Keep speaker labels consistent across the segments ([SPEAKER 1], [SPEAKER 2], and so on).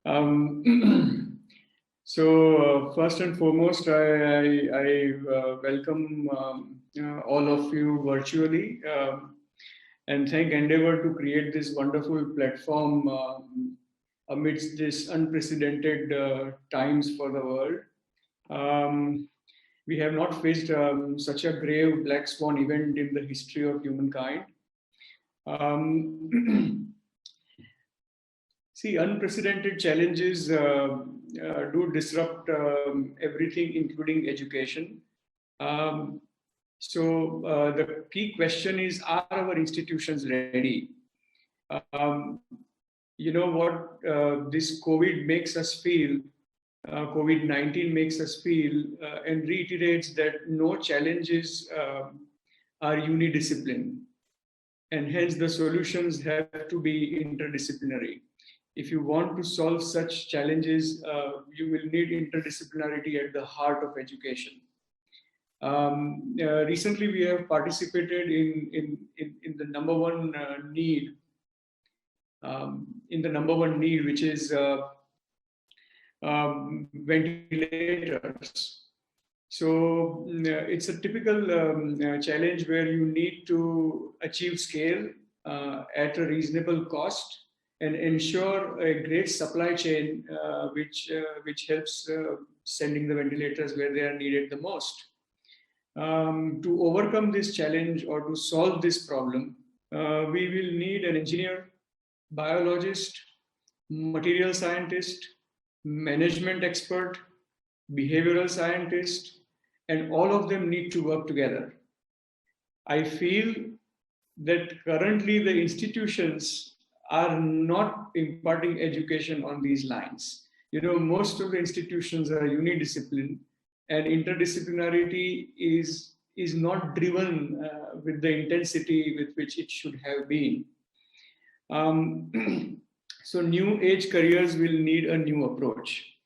[SPEAKER 1] First and foremost, I welcome all of you virtually and thank Endeavor to create this wonderful platform amidst this unprecedented times for the world. We have not faced such a grave black swan event in the history of humankind. See, unprecedented challenges do disrupt everything, including education. The key question is, are our institutions ready? You know what this COVID makes us feel, COVID-19 makes us feel and reiterates that no challenges are unidisciplinary, and hence the solutions have to be interdisciplinary. If you want to solve such challenges, you will need interdisciplinarity at the heart of education. Recently, we have participated in the number one need, which is ventilators. So it's a typical challenge where you need to achieve scale at a reasonable cost and ensure a great supply chain which helps sending the ventilators where they are needed the most. To overcome this challenge or to solve this problem, we will need an engineer, biologist, material scientist, management expert, behavioral scientist, and all of them need to work together. I feel that currently the institutions are not imparting education on these lines. You know, most of the institutions are unidisciplinary, and interdisciplinarity is not driven with the intensity with which it should have been. So new age careers will need a new approach.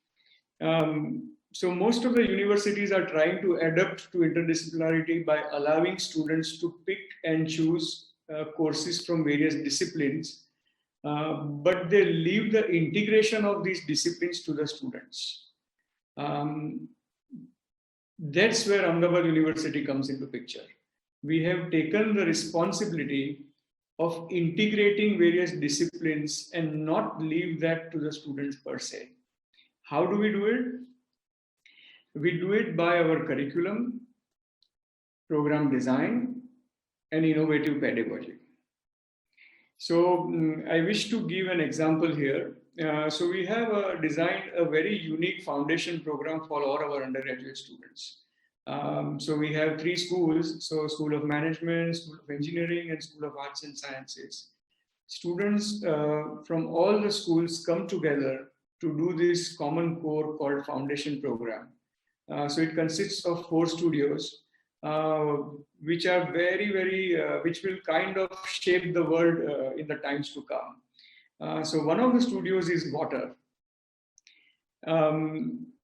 [SPEAKER 1] So most of the universities are trying to adapt to interdisciplinarity by allowing students to pick and choose courses from various disciplines, but they leave the integration of these disciplines to the students. That's where Ahmedabad University comes into picture. We have taken the responsibility of integrating various disciplines and not leave that to the students per se. How do we do it? We do it by our curriculum, program design, and innovative pedagogy. So I wish to give an example here. So we have designed a very unique foundation program for all our undergraduate students. So we have 3 schools, so School of Management, School of Engineering, and School of Arts and Sciences. Students from all the schools come together to do this common core called foundation program. So it consists of 4 studios, which are which will kind of shape the world in the times to come. So one of the studios is water.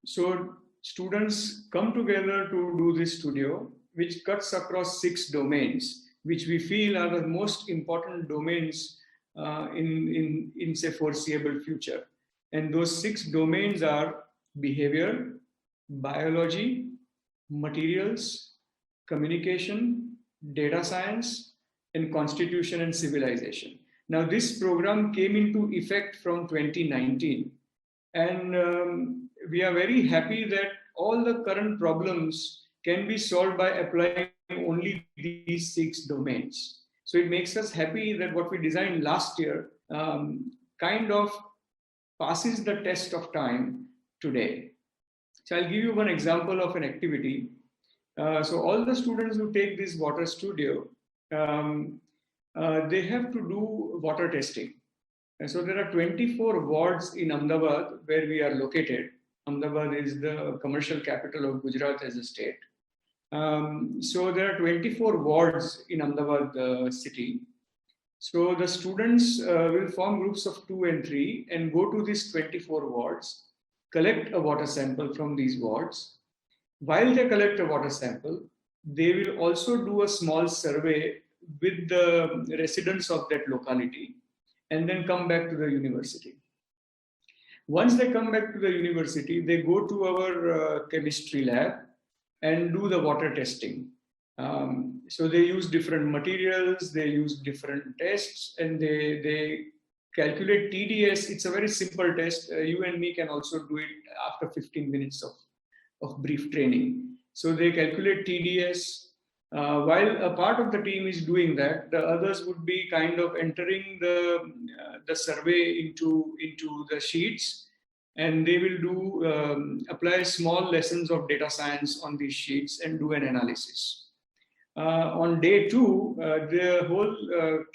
[SPEAKER 1] So students come together to do this studio, which cuts across 6 domains, which we feel are the most important domains in say foreseeable future. And those 6 domains are behavior, biology, materials, communication, data science, and constitution and civilization. Now, this program came into effect from 2019, and we are very happy that all the current problems can be solved by applying only these 6 domains. So it makes us happy that what we designed last year kind of passes the test of time today. So I'll give you one example of an activity. So all the students who take this water studio, they have to do water testing. And so there are 24 wards in Ahmedabad where we are located. Ahmedabad is the commercial capital of Gujarat as a state. So there are 24 wards in Ahmedabad city. So the students will form groups of 2 and 3 and go to these 24 wards, collect a water sample from these wards. While they collect a water sample, they will also do a small survey with the residents of that locality and then come back to the university. Once they come back to the university, they go to our chemistry lab and do the water testing. So they use different materials, they use different tests, and they calculate TDS. It's a very simple test. You and me can also do it after 15 minutes of brief training. So they calculate TDS. While a part of the team is doing that, the others would be kind of entering the survey into the sheets, and they will do apply small lessons of data science on these sheets and do an analysis. On day 2, the whole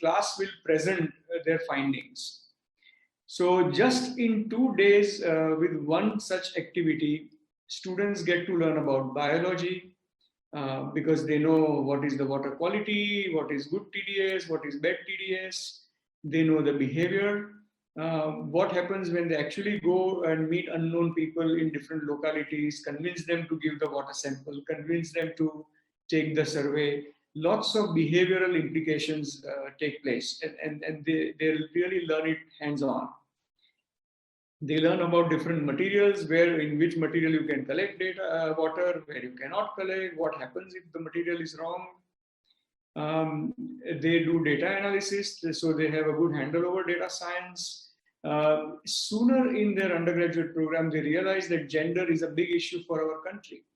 [SPEAKER 1] class will present their findings. So just in 2 days, with one such activity, students get to learn about biology, because they know what is the water quality, what is good TDS, what is bad TDS. They know the behavior. What happens when they actually go and meet unknown people in different localities, convince them to give the water sample, convince them to take the survey. Lots of behavioral implications take place, and they really learn it hands-on. They learn about different materials, where in which material you can collect water, where you cannot collect, what happens if the material is wrong. They do data analysis, so they have a good handle over data science. Sooner in their undergraduate program, they realize that gender is a big issue for our country,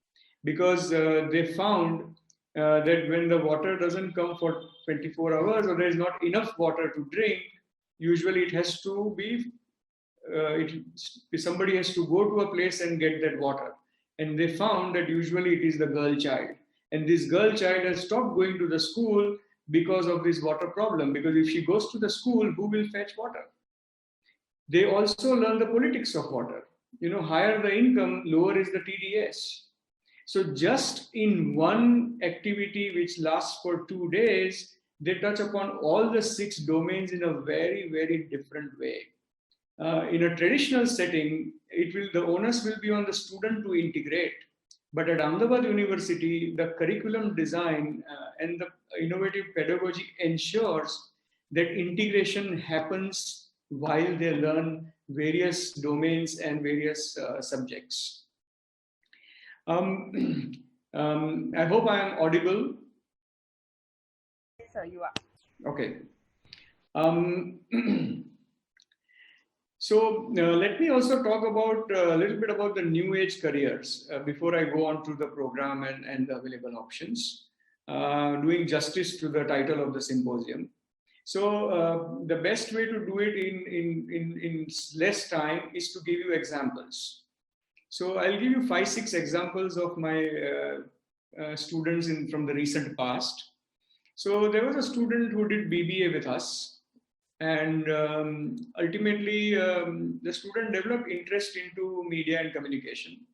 [SPEAKER 1] because they found that when the water doesn't come for 24 hours, or there is not enough water to drink, usually it has to be somebody has to go to a place and get that water. And they found that usually it is the girl child. And this girl child has stopped going to the school because of this water problem. Because if she goes to the school, who will fetch water? They also learn the politics of water. Higher the income, lower is the TDS. So just in one activity which lasts for 2 days, they touch upon all the 6 domains in a very, very different way. In a traditional setting, the onus will be on the student to integrate. But at Ahmedabad University, the curriculum design and the innovative pedagogy ensures that integration happens while they learn various domains and various subjects. I hope I am audible.
[SPEAKER 2] Yes, sir, you are.
[SPEAKER 1] Okay. So let me also talk about a little bit about the new age careers before I go on to the program and the available options, doing justice to the title of the symposium. So the best way to do it in less time is to give you examples. So I'll give you 5-6 examples of my students from the recent past. So there was a student who did BBA with us. And ultimately, the student developed interest into media and communication.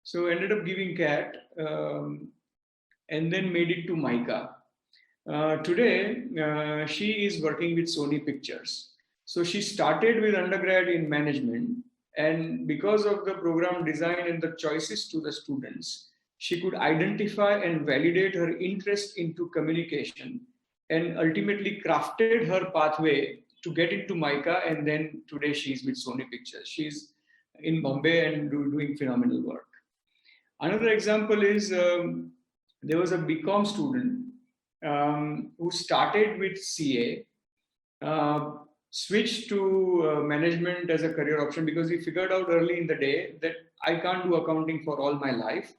[SPEAKER 1] So ended up giving CAT and then made it to MICA. Today, she is working with Sony Pictures. So she started with undergrad in management. And because of the program design and the choices to the students, she could identify and validate her interest into communication, and ultimately crafted her pathway to get into MICA, and then today she's with Sony Pictures. She's in Bombay and doing phenomenal work. Another example is there was a BCom student who started with CA, switched to management as a career option because he figured out early in the day that I can't do accounting for all my life.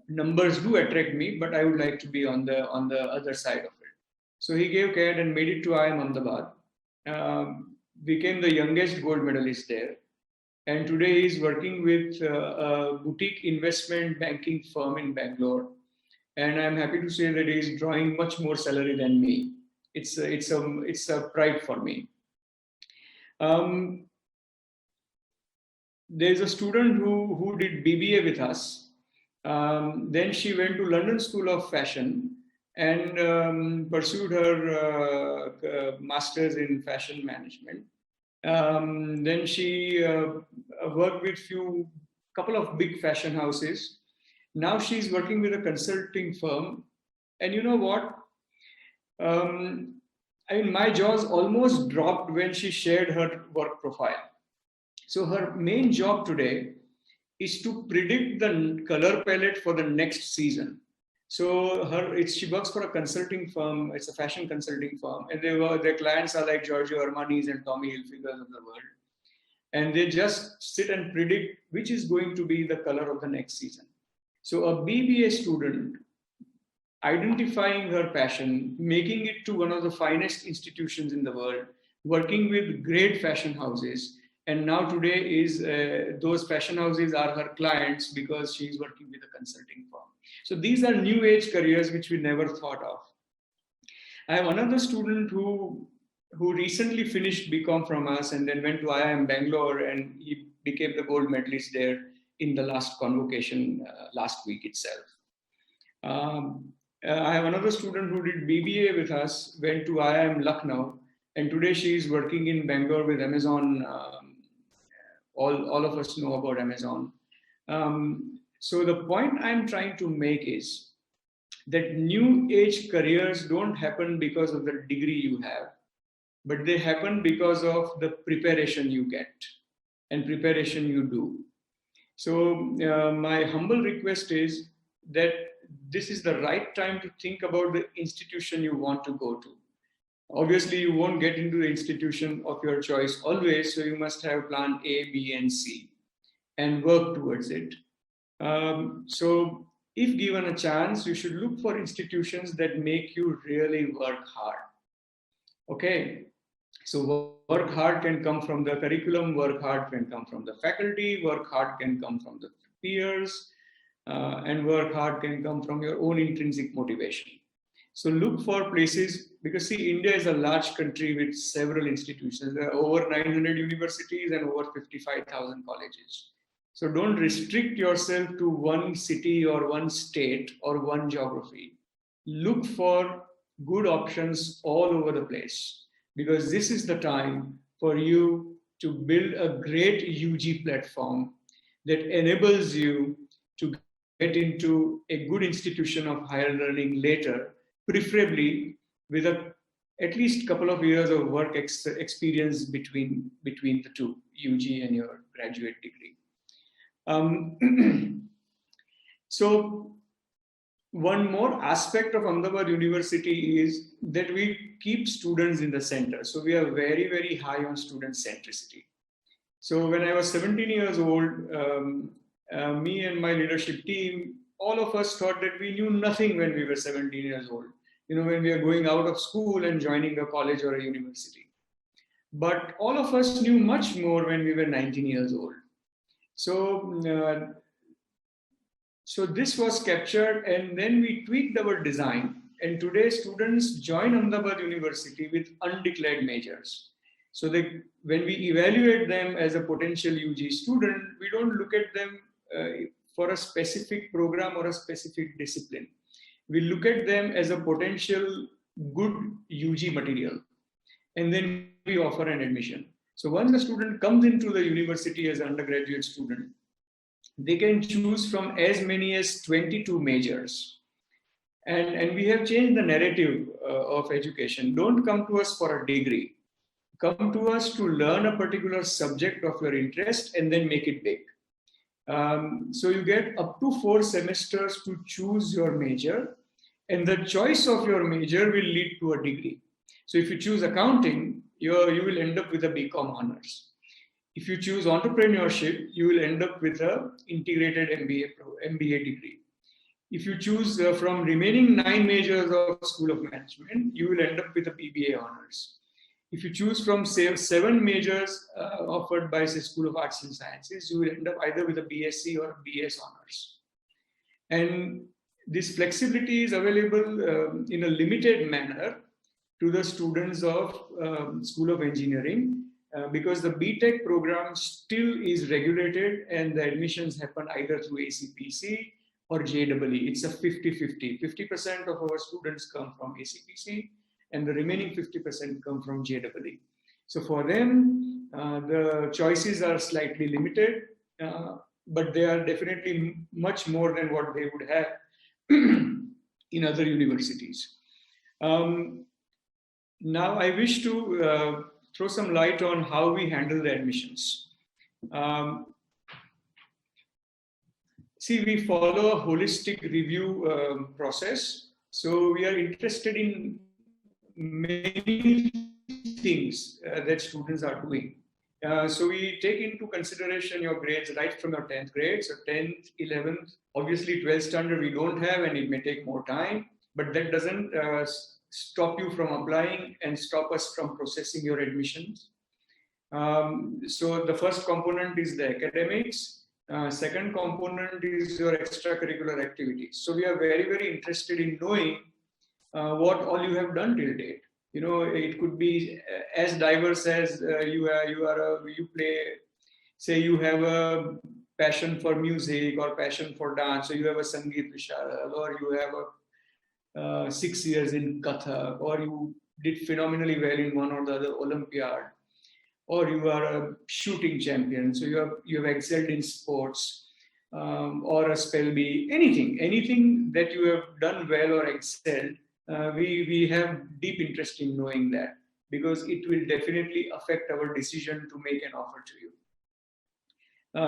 [SPEAKER 1] Numbers do attract me, but I would like to be on the other side of it. So he gave CAT and made it to IIM Ahmedabad. Became the youngest gold medalist there, and today he's working with a boutique investment banking firm in Bangalore, and I'm happy to say that he's drawing much more salary than me. It's a pride for me. There's a student who did BBA with us. Then she went to London School of Fashion and pursued her master's in fashion management. Then she worked with couple of big fashion houses. Now she's working with a consulting firm. And you know what? My jaws almost dropped when she shared her work profile. So her main job today is to predict the color palette for the next season. So she works for a consulting firm. It's a fashion consulting firm, and their clients are like Giorgio Armani's and Tommy Hilfiger's of the world. And they just sit and predict which is going to be the color of the next season. So a BBA student identifying her passion, making it to one of the finest institutions in the world, working with great fashion houses. And now today is those fashion houses are her clients because she's working with a consulting firm. So these are new age careers which we never thought of. I have another student who recently finished BCom from us and then went to IIM Bangalore, and he became the gold medalist there in the last convocation last week itself. I have another student who did BBA with us, went to IIM Lucknow, and today she is working in Bangalore with Amazon. All of us know about Amazon. So the point I'm trying to make is that new age careers don't happen because of the degree you have, but they happen because of the preparation you get and preparation you do. So my humble request is that this is the right time to think about the institution you want to go to. Obviously, you won't get into the institution of your choice always, so you must have plan A, B, and C and work towards it. So if given a chance, you should look for institutions that make you really work hard. Okay, so work hard can come from the curriculum, work hard can come from the faculty, work hard can come from the peers, and work hard can come from your own intrinsic motivation. So look for places, because see, India is a large country with several institutions. There are over 900 universities and over 55,000 colleges. So don't restrict yourself to one city or one state or one geography. Look for good options all over the place, because this is the time for you to build a great UG platform that enables you to get into a good institution of higher learning later, preferably with at least a couple of years of work experience between the two, UG and your graduate degree. So one more aspect of Ahmedabad University is that we keep students in the center. So we are very, very high on student centricity. So when I was 17 years old, me and my leadership team, all of us thought that we knew nothing when we were 17 years old, when we are going out of school and joining a college or a university. But all of us knew much more when we were 19 years old. So this was captured, and then we tweaked our design. And today students join Ahmedabad University with undeclared majors. So when we evaluate them as a potential UG student, we don't look at them for a specific program or a specific discipline. We look at them as a potential good UG material, and then we offer an admission. So once the student comes into the university as an undergraduate student, they can choose from as many as 22 majors. And we have changed the narrative of education. Don't come to us for a degree. Come to us to learn a particular subject of your interest and then make it big. So you get up to 4 semesters to choose your major, and the choice of your major will lead to a degree. So if you choose accounting, you will end up with a BCom honors. If you choose entrepreneurship, you will end up with an integrated MBA degree. If you choose from remaining 9 majors of School of Management, you will end up with a BBA honors. If you choose from, say, 7 majors offered by, say, School of Arts and Sciences, you will end up either with a BSc or a BS honors. And this flexibility is available in a limited manner to the students of School of Engineering, because the BTech program still is regulated and the admissions happen either through ACPC or JEE. It's a 50-50. 50% of our students come from ACPC and the remaining 50% come from JEE. So for them, the choices are slightly limited, but they are definitely much more than what they would have in other universities. Now I wish to throw some light on how we handle the admissions. See, we follow a holistic review process. So we are interested in many things that students are doing. So we take into consideration your grades right from your 10th grade. So 10th, 11th, obviously 12th standard we don't have and it may take more time, but that doesn't stop you from applying and stop us from processing your admissions. So the first component is the academics. Second component is your extracurricular activities. So we are very, very interested in knowing what all you have done till date. You know, it could be as diverse as you play, say you have a passion for music or passion for dance. So you have a Sangeet Visharal, or you have a 6 years in Kathak, or you did phenomenally well in one or the other Olympiad, or you are a shooting champion, so you have excelled in sports, or a spell bee, anything that you have done well or excelled, we have deep interest in knowing that, because it will definitely affect our decision to make an offer to you.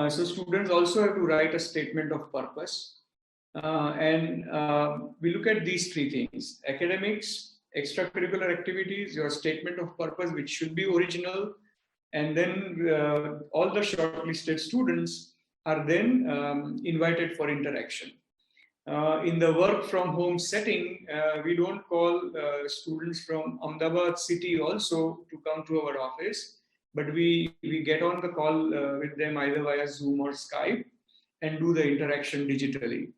[SPEAKER 1] So students also have to write a statement of purpose, and we look at these three things: academics, extracurricular activities, your statement of purpose, which should be original. And then all the shortlisted students are then invited for interaction. In the work from home setting, we don't call students from Ahmedabad city also to come to our office, but we get on the call with them either via Zoom or Skype and do the interaction digitally.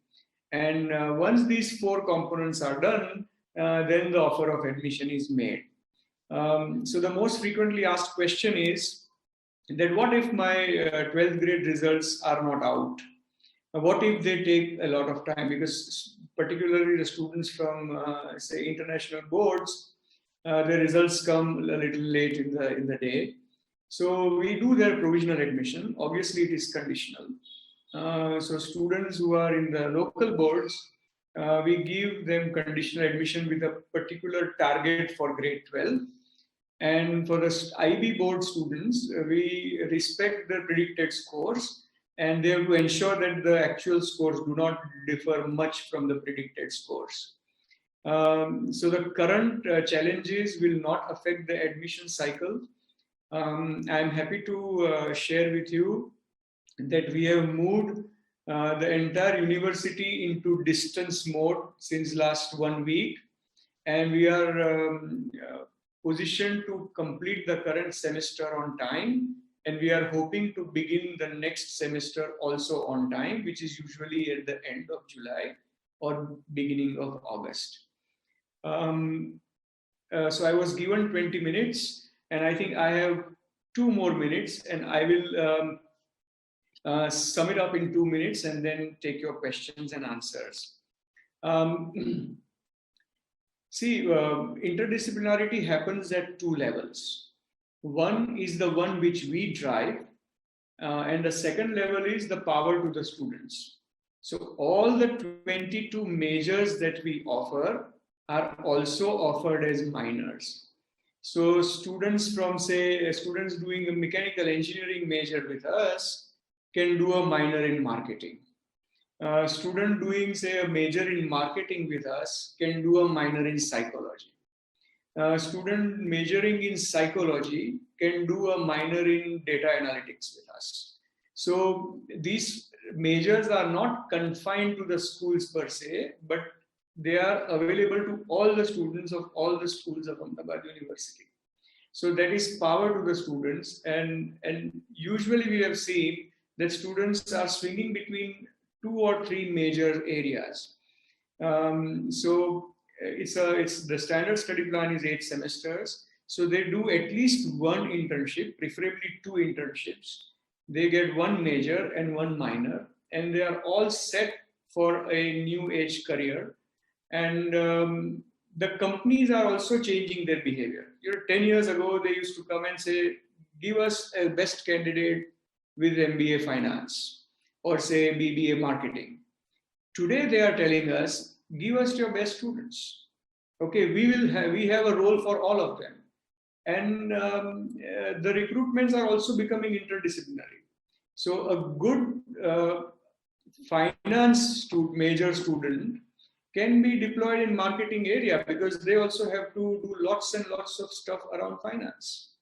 [SPEAKER 1] And once these four components are done, then the offer of admission is made. So the most frequently asked question is that what if my 12th grade results are not out? What if they take a lot of time? Because particularly the students from say international boards, the results come a little late in the day. So we do their provisional admission. Obviously, it is conditional. So students who are in the local boards, we give them conditional admission with a particular target for grade 12. And for the IB board students, we respect the predicted scores, and they have to ensure that the actual scores do not differ much from the predicted scores. So the current challenges will not affect the admission cycle. I'm happy to share with you that we have moved the entire university into distance mode since last 1 week, and we are positioned to complete the current semester on time, and we are hoping to begin the next semester also on time, which is usually at the end of July or beginning of August. So I was given 20 minutes, and I think I have 2 more minutes, and I will sum it up in 2 minutes and then take your questions and answers. See, interdisciplinarity happens at 2 levels. One is the one which we drive, and the second level is the power to the students. So all the 22 majors that we offer are also offered as minors. So students from, say, students doing a mechanical engineering major with us can do a minor in marketing. Student doing, say, a major in marketing with us can do a minor in psychology. Student majoring in psychology can do a minor in data analytics with us. So these majors are not confined to the schools per se, but they are available to all the students of all the schools of Ahmedabad University. So that is power to the students, and usually we have seen that students are swinging between 2 or 3 major areas. So it's the standard study plan is 8 semesters. So they do at least 1 internship, preferably 2 internships. They get 1 major and 1 minor, and they are all set for a new age career. And the companies are also changing their behavior. 10 years ago, they used to come and say, give us a best candidate with MBA finance or say BBA marketing. Today, they are telling us, give us your best students. Okay, we have a role for all of them. And the recruitments are also becoming interdisciplinary. So a good finance major student can be deployed in marketing area because they also have to do lots and lots of stuff around finance,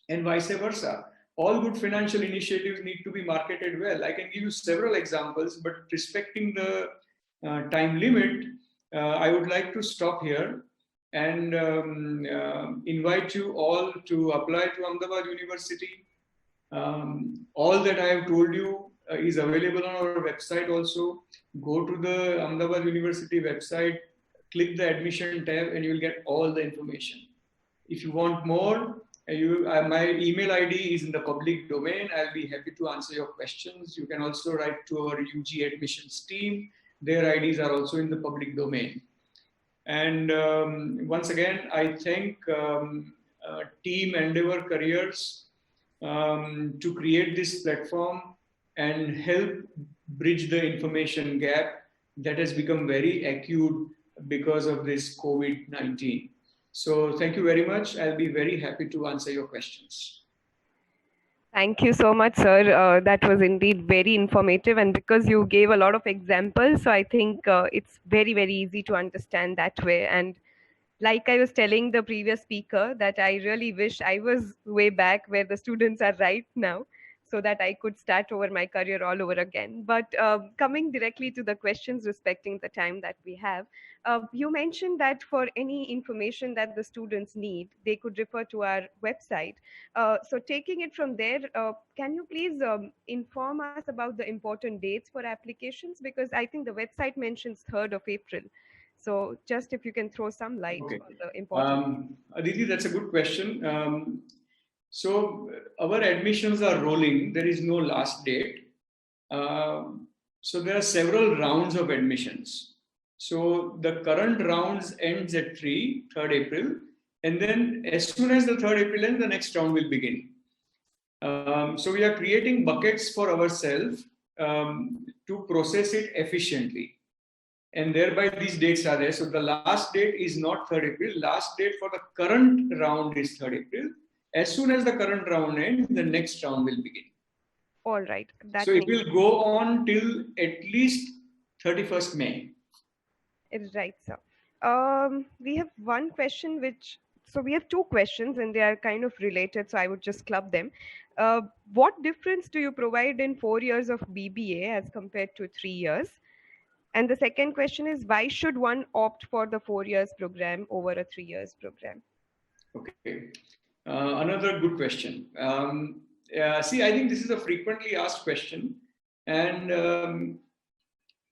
[SPEAKER 1] and vice versa. All good financial initiatives need to be marketed well. I can give you several examples, but respecting the time limit, I would like to stop here and invite you all to apply to Ahmedabad University. All that I have told you is available on our website also. Go to the Ahmedabad University website, click the admission tab, and you'll get all the information. If you want more, my email ID is in the public domain. I'll be happy to answer your questions. You can also write to our UG admissions team. Their IDs are also in the public domain. And once again, I thank Team Endeavor Careers to create this platform and help bridge the information gap that has become very acute because of this COVID-19. So thank you very much. I'll be very happy to answer your questions.
[SPEAKER 2] Thank you so much, sir. That was indeed very informative. And because you gave a lot of examples, so I think it's very, very easy to understand that way. And like I was telling the previous speaker, that I really wish I was way back where the students are right now, so that I could start over my career all over again. But coming directly to the questions respecting the time that we have, you mentioned that for any information that the students need, they could refer to our website. So taking it from there, can you please inform us about the important dates for applications? Because I think the website mentions 3rd of April. So just if you can throw some light on the important.
[SPEAKER 1] Aditi, that's a good question. So our admissions are rolling. There is no last date. So there are several rounds of admissions. So the current rounds ends at 3rd April. And then as soon as the 3rd April ends, the next round will begin. So we are creating buckets for ourselves to process it efficiently. And thereby these dates are there. So the last date is not 3rd April. Last date for the current round is 3rd April. As soon as the current round ends, the next round will begin.
[SPEAKER 2] All right.
[SPEAKER 1] So it will go on till at least 31st May.
[SPEAKER 2] Right, sir. We have one question so we have 2 questions and they are kind of related, so I would just club them. What difference do you provide in 4 years of BBA as compared to 3 years? And the second question is, why should one opt for the 4 years program over a 3 years program?
[SPEAKER 1] Okay. Another good question. See, I think this is a frequently asked question. And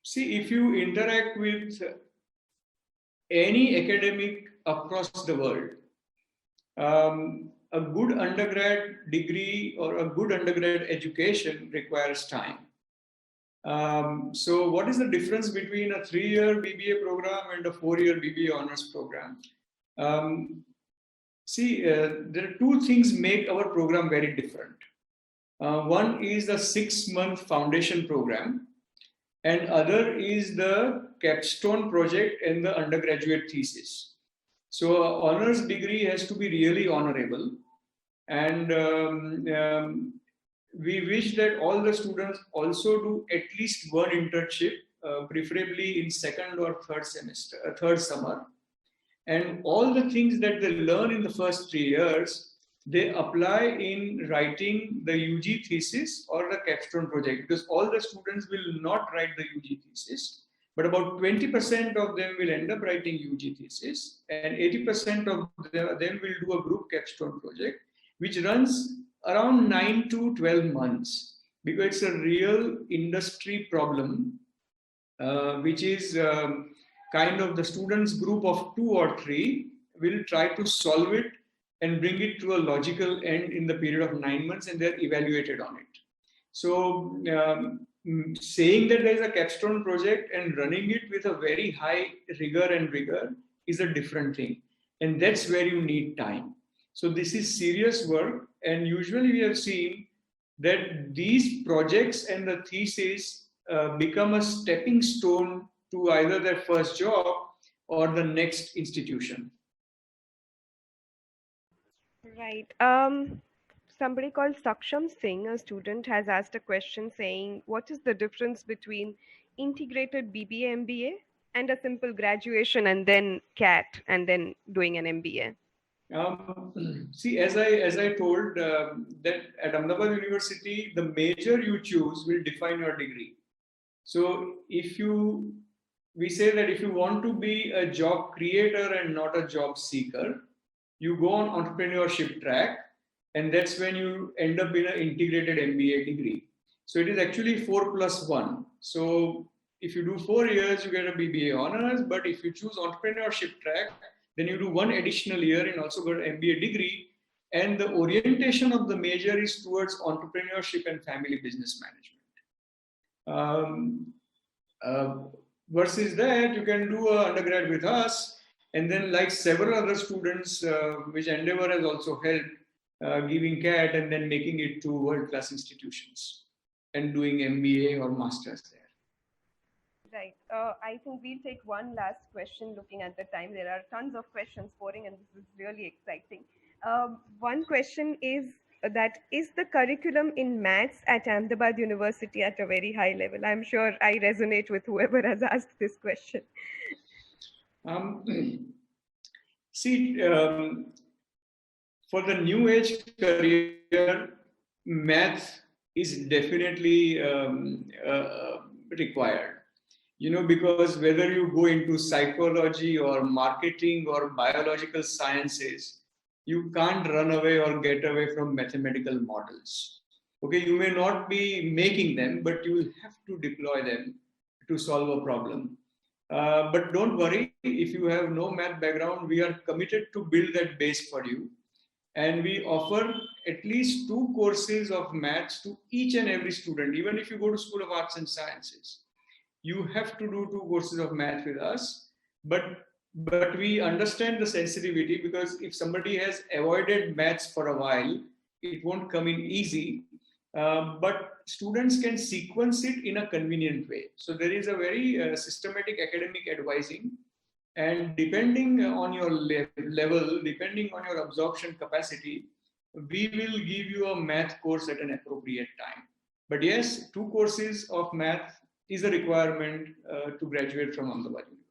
[SPEAKER 1] see, if you interact with any academic across the world, a good undergrad degree or a good undergrad education requires time. So what is the difference between a 3-year BBA program and a 4-year BBA honors program? There are 2 things make our program very different. One is the 6-month foundation program, and other is the capstone project and the undergraduate thesis. So honors degree has to be really honorable, and we wish that all the students also do at least one internship, preferably in 2nd or 3rd summer. And all the things that they learn in the first 3 years, they apply in writing the UG thesis or the capstone project, because all the students will not write the UG thesis, but about 20% of them will end up writing UG thesis, and 80% of them will do a group capstone project, which runs around 9 to 12 months, because it's a real industry problem, which is kind of the students group of 2 or 3 will try to solve it and bring it to a logical end in the period of 9 months, and they're evaluated on it. So saying that there is a capstone project and running it with a very high rigor is a different thing. And that's where you need time. So this is serious work, and usually we have seen that these projects and the thesis become a stepping stone to either their first job or the next institution.
[SPEAKER 2] Right. somebody called Saksham Singh, a student, has asked a question saying, what is the difference between integrated BBA MBA and a simple graduation and then CAT and then doing an MBA?
[SPEAKER 1] See, as I told that at Ahmedabad University, the major you choose will define your degree. So we say that if you want to be a job creator and not a job seeker, you go on entrepreneurship track, and that's when you end up in an integrated MBA degree. So it is actually 4+1. So if you do 4 years, you get a BBA honors, but if you choose entrepreneurship track, then you do 1 additional year and also got an MBA degree. And the orientation of the major is towards entrepreneurship and family business management. Versus that, you can do an undergrad with us, and then like several other students, which Endeavor has also helped, giving CAT and then making it to world-class institutions and doing MBA or masters there.
[SPEAKER 2] Right. I think we'll take one last question looking at the time. There are tons of questions pouring and this is really exciting. One question is that is the curriculum in maths at Ahmedabad University at a very high level? I'm sure I resonate with whoever has asked this question.
[SPEAKER 1] See, for the new age career, math is definitely required. Because whether you go into psychology or marketing or biological sciences, you can't run away or get away from mathematical models. Okay, you may not be making them, but you will have to deploy them to solve a problem. But don't worry, if you have no math background, we are committed to build that base for you. And we offer at least 2 courses of maths to each and every student, even if you go to School of Arts and Sciences. You have to do 2 courses of math with us, but we understand the sensitivity, because if somebody has avoided maths for a while, it won't come in easy, but students can sequence it in a convenient way. So there is a very systematic academic advising, and depending on your level, depending on your absorption capacity, we will give you a math course at an appropriate time. But yes, 2 courses of math is a requirement to graduate from Ahmedabad University.